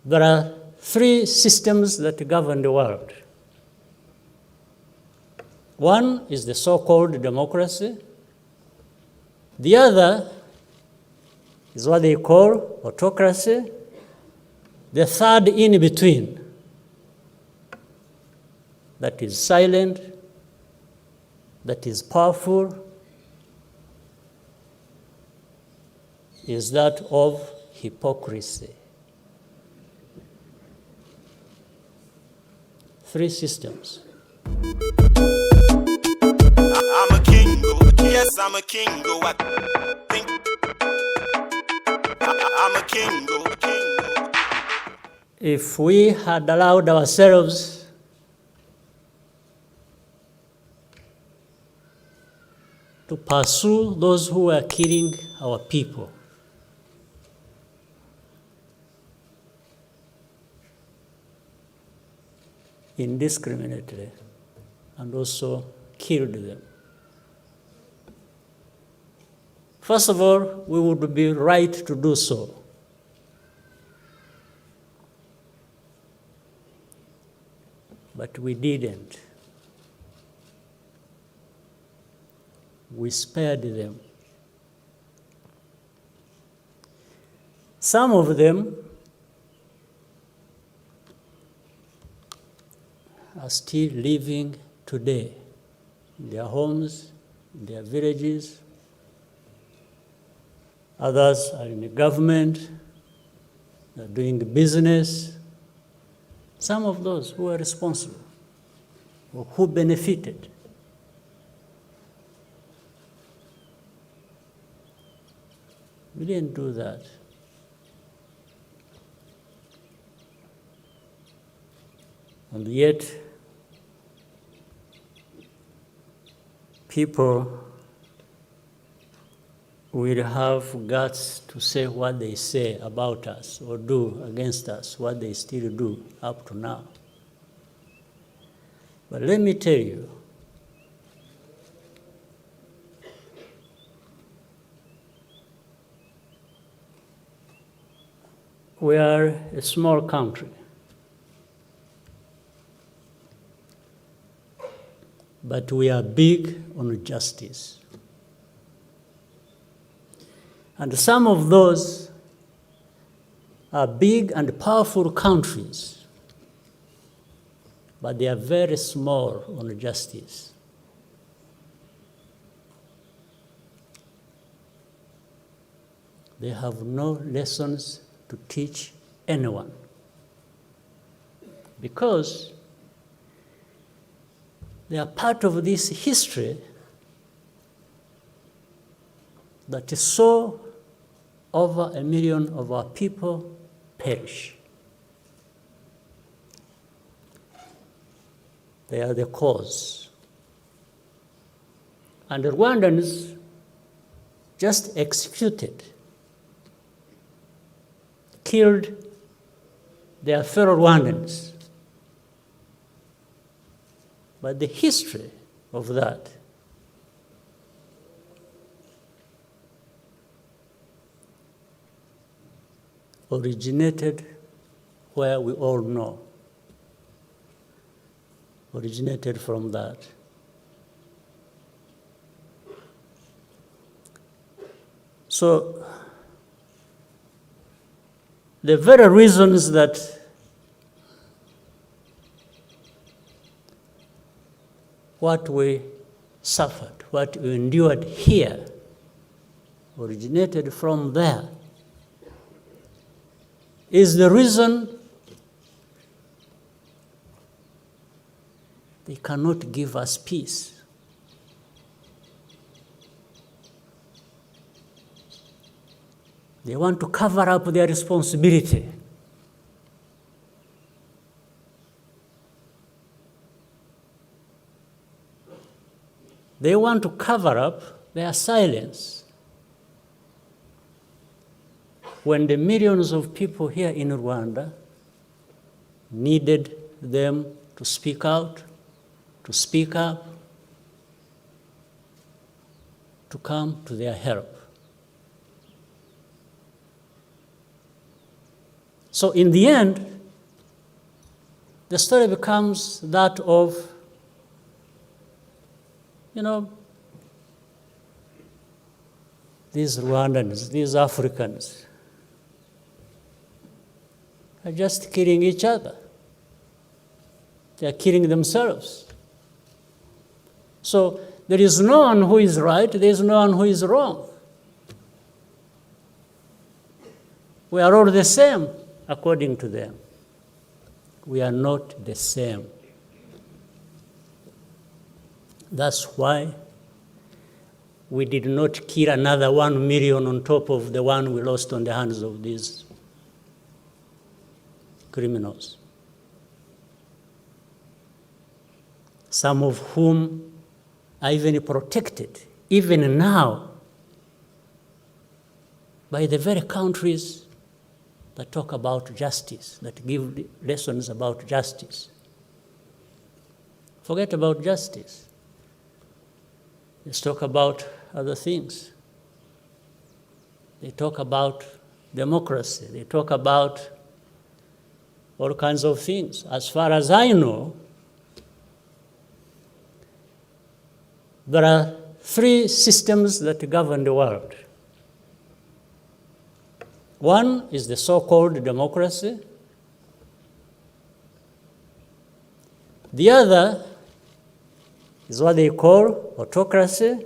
There are three systems that govern the world. One is the so-called democracy. The other is what they call autocracy. The third in between, that is silent, that is powerful, is that of hypocrisy. Three systems. I'm a king, yes, I'm a king. I think I'm a king. If we had allowed ourselves to pursue those who were killing our people, indiscriminately, and also killed them. First of all, we would be right to do so. But we didn't. We spared them. Some of them are still living today in their homes, in their villages. Others are in the government, they're doing business. Some of those who are responsible, or who benefited. We didn't do that. And yet, people will have guts to say what they say about us or do against us, what they still do up to now. But let me tell you, we are a small country. But we are big on justice. And some of those are big and powerful countries, but they are very small on justice. They have no lessons to teach anyone, because they are part of this history that saw over 1 million of our people perish. They are the cause. And the Rwandans just executed, killed their fellow Rwandans. But the history of that originated where we all know, originated from that. So the very reasons that what we suffered, what we endured here, originated from there, is the reason they cannot give us peace. They want to cover up their responsibility. They want to cover up their silence. When the millions of people here in Rwanda needed them to speak out, to speak up, to come to their help. So in the end, the story becomes that of, these Rwandans, these Africans are just killing each other. They are killing themselves. So there is no one who is right, there is no one who is wrong. We are all the same, according to them. We are not the same. That's why we did not kill another 1 million on top of the one we lost on the hands of these criminals, some of whom are even protected, even now, by the very countries that talk about justice, that give lessons about justice. Forget about justice. Let's talk about other things. They talk about democracy. They talk about all kinds of things. As far as I know, there are 3 systems that govern the world. One is the so-called democracy. The other is what they call autocracy.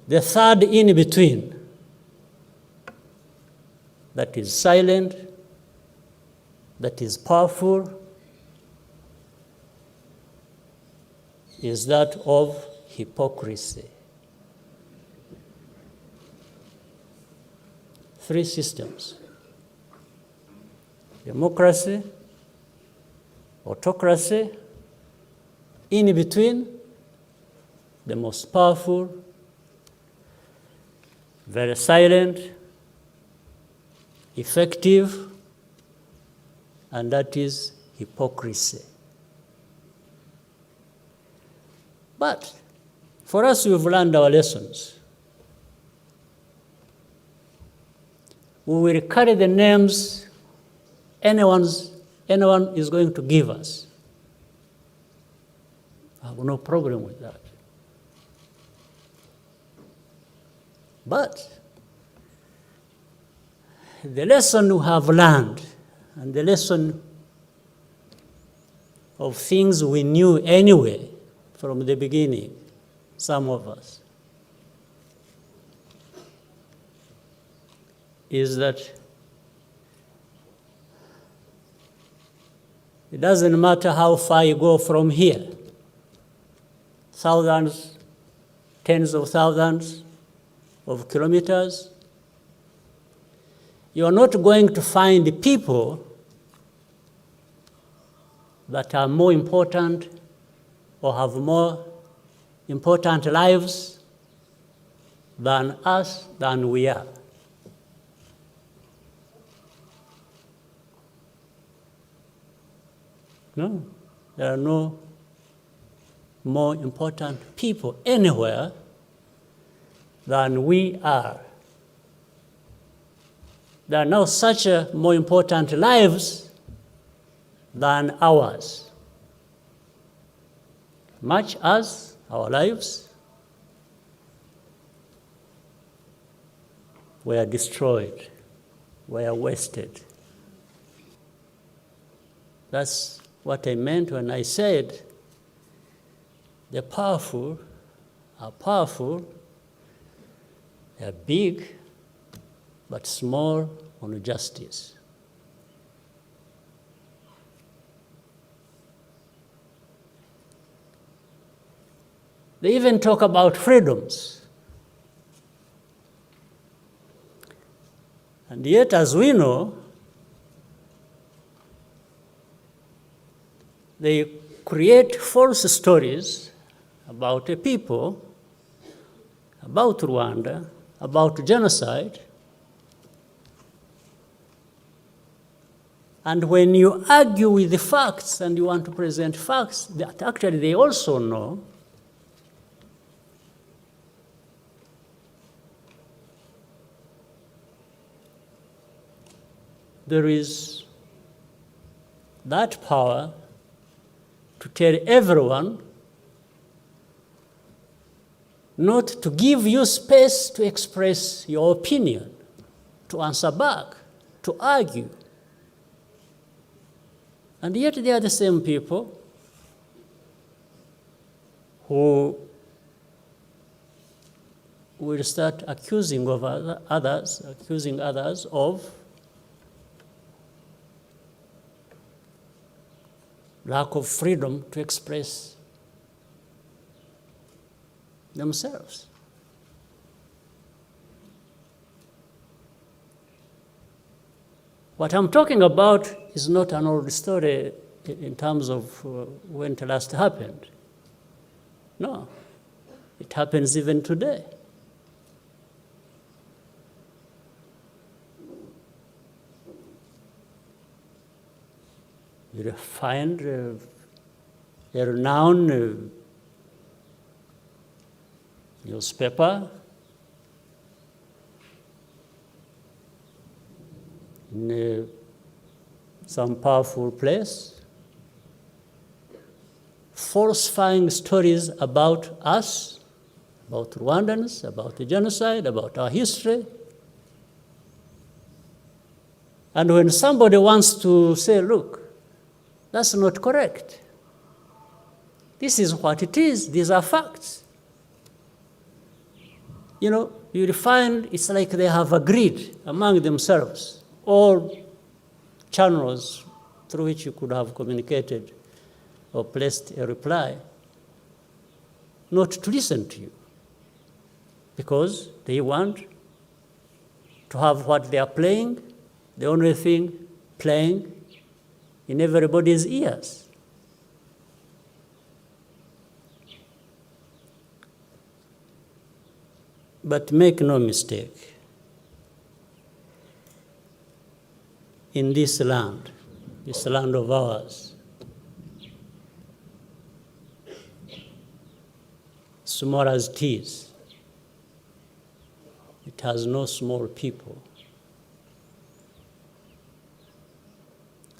The third in between, that is silent, that is powerful, is that of hypocrisy. 3 systems: democracy, autocracy, in between, the most powerful, very silent, effective, and that is hypocrisy. But for us, we've learned our lessons. We will carry the names anyone is going to give us. I have no problem with that. But the lesson we have learned, and the lesson of things we knew anyway from the beginning, some of us, is that it doesn't matter how far you go from here, thousands, tens of thousands of kilometers, you are not going to find people that are more important or have more important lives than us, than we are. No, there are no more important people anywhere than we are. There are no such more important lives than ours. Much as our lives were destroyed, were wasted. That's what I meant when I said the powerful are powerful, they are big, but small on justice. They even talk about freedoms. And yet, as we know, they create false stories about a people, about Rwanda, about genocide. And when you argue with the facts and you want to present facts that actually they also know, there is that power to tell everyone not to give you space to express your opinion, to answer back, to argue. And yet they are the same people who will start accusing others of lack of freedom to express themselves. What I'm talking about is not an old story in terms of when it last happened. No, it happens even today. You find a renowned newspaper in some powerful place, falsifying stories about us, about Rwandans, about the genocide, about our history. And when somebody wants to say, look, that's not correct. This is what it is. These are facts. You know, you'll find it's like they have agreed among themselves, all channels through which you could have communicated or placed a reply, not to listen to you, because they want to have what they are playing, the only thing playing in everybody's ears. But make no mistake, in this land of ours, small as it is, it has no small people.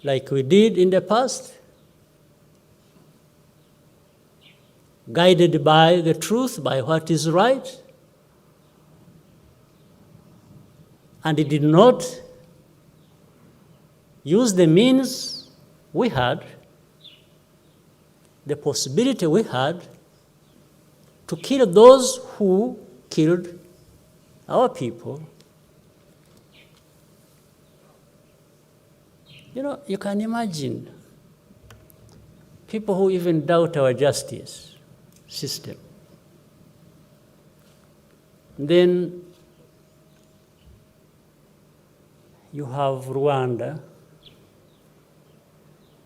Like we did in the past, guided by the truth, by what is right, and it did not use the means we had, the possibility we had, to kill those who killed our people. You know, you can imagine people who even doubt our justice system. Then you have Rwanda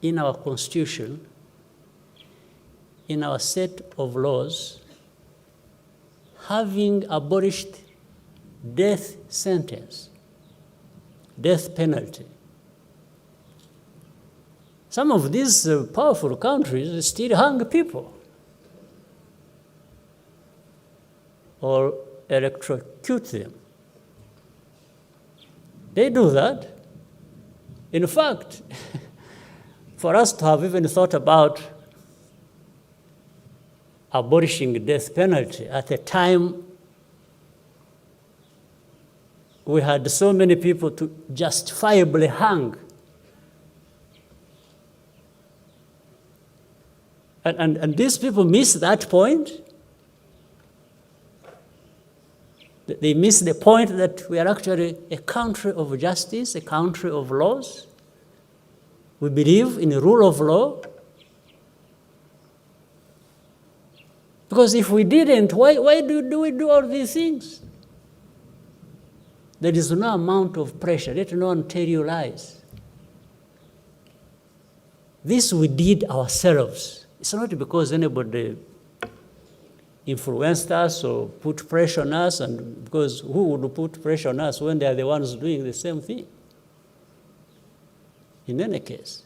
in our constitution, in our set of laws, having abolished death sentence, death penalty. Some of these powerful countries still hang people or electrocute them. They do that. In fact, for us to have even thought about abolishing the death penalty at a time we had so many people to justifiably hang. And these people miss that point. They miss the point that we are actually a country of justice, a country of laws. We believe in the rule of law. Because if we didn't, why do we do all these things? There is no amount of pressure. Let no one tell you lies. This we did ourselves. It's not because anybody influenced us or put pressure on us, and because who would put pressure on us when they are the ones doing the same thing? In any case.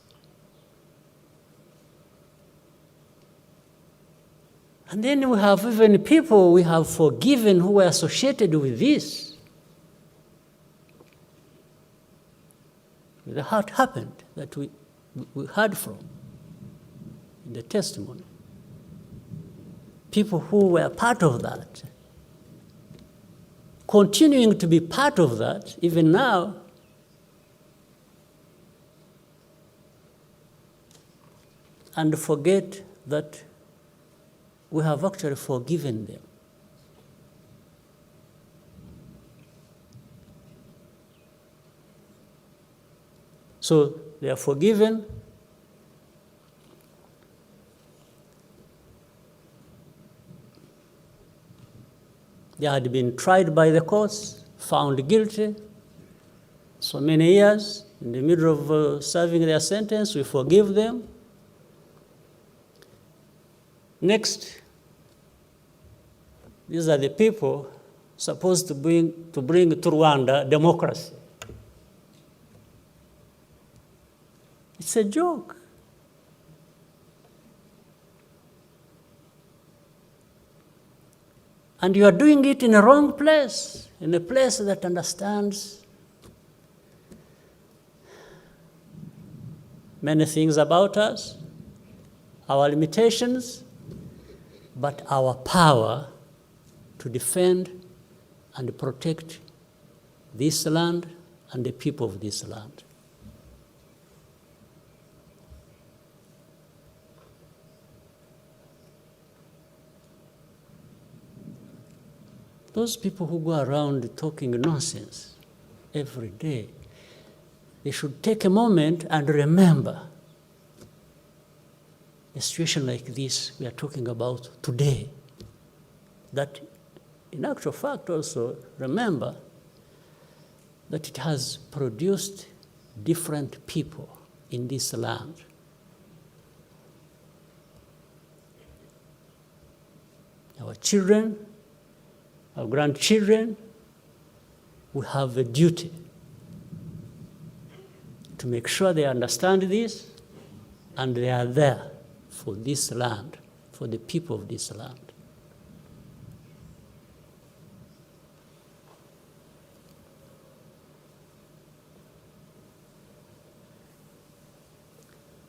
And then we have even people we have forgiven who were associated with this. What happened that we heard from in the testimony. People who were part of that, continuing to be part of that, even now, and forget that we have actually forgiven them. So they are forgiven. They had been tried by the courts, found guilty, so many years. In the middle of serving their sentence, we forgive them. Next, these are the people supposed to bring to Rwanda democracy. It's a joke. And you are doing it in a wrong place, in a place that understands many things about us, our limitations, but our power to defend and protect this land and the people of this land. Those people who go around talking nonsense every day, they should take a moment and remember a situation like this we are talking about today. That, in actual fact, also remember that it has produced different people in this land. Our children, our grandchildren, we have a duty to make sure they understand this and they are there for this land, for the people of this land.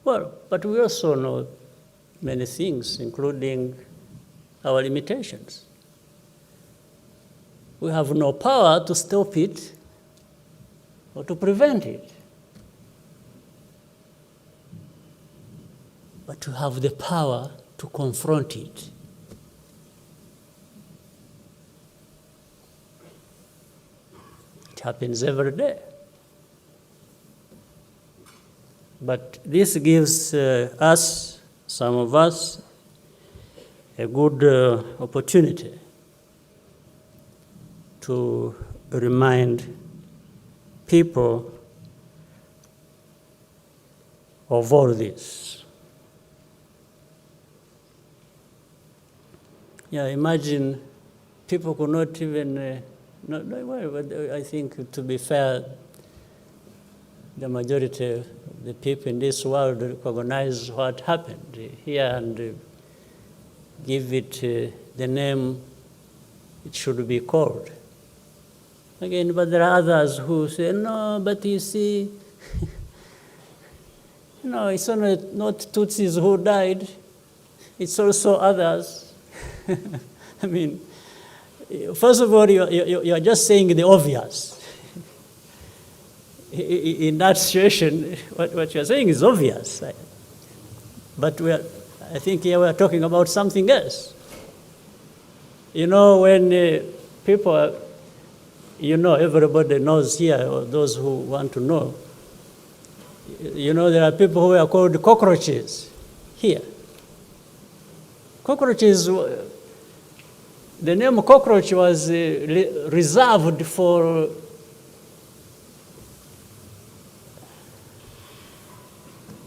Well, but we also know many things, including our limitations. We have no power to stop it or to prevent it. But we have the power to confront it. It happens every day. But this gives us, some of us, a good opportunity to remind people of all this. Yeah, imagine people could not even, I think to be fair, the majority of the people in this world recognize what happened here and give it the name it should be called. Again, but there are others who say, no, but you see, it's only not Tutsis who died, it's also others. I mean, first of all, you are just saying the obvious. In that situation, what you are saying is obvious. But I think here we are talking about something else. When people everybody knows here, or those who want to know, there are people who are called cockroaches here. Cockroaches, the name cockroach was reserved for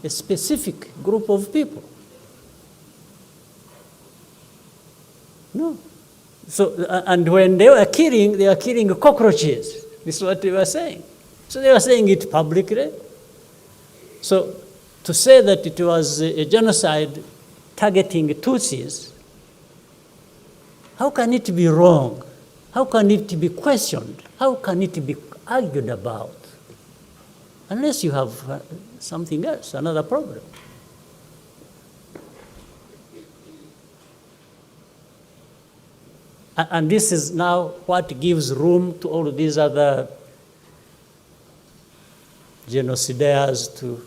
a specific group of people. No. So, and when they were killing cockroaches. This is what they were saying. So they were saying it publicly. So to say that it was a genocide targeting Tutsis, how can it be wrong? How can it be questioned? How can it be argued about? unless you have something else, another problem. And this is now what gives room to all these other genocidaires to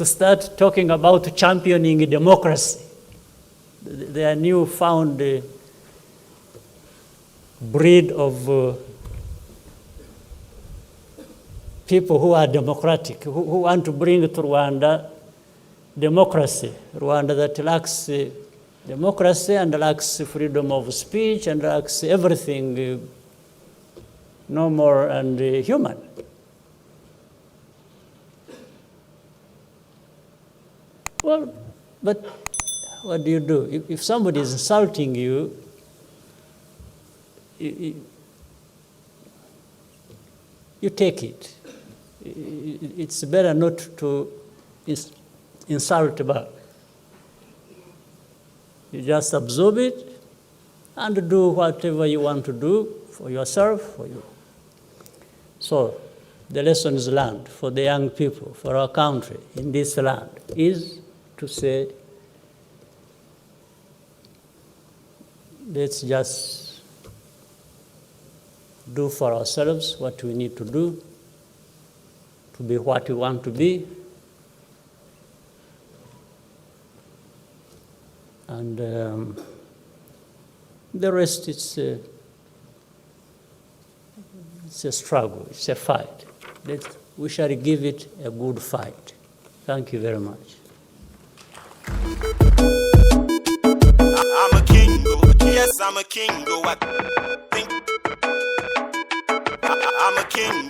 start talking about championing democracy. Their newfound breed of people who are democratic, who want to bring to Rwanda democracy. Rwanda that lacks democracy and lacks freedom of speech and lacks everything normal and human. Well, but what do you do? If somebody is insulting you, you take it. It's better not to insult back. You just absorb it and do whatever you want to do for yourself, for you. So the lesson is learned for the young people, for our country in this land, is to say, let's just do for ourselves what we need to do to be what we want to be. And the rest, it's a struggle, it's a fight. We shall give it a good fight. Thank you very much. I'm a king, yes, I'm a king, I think I'm a king,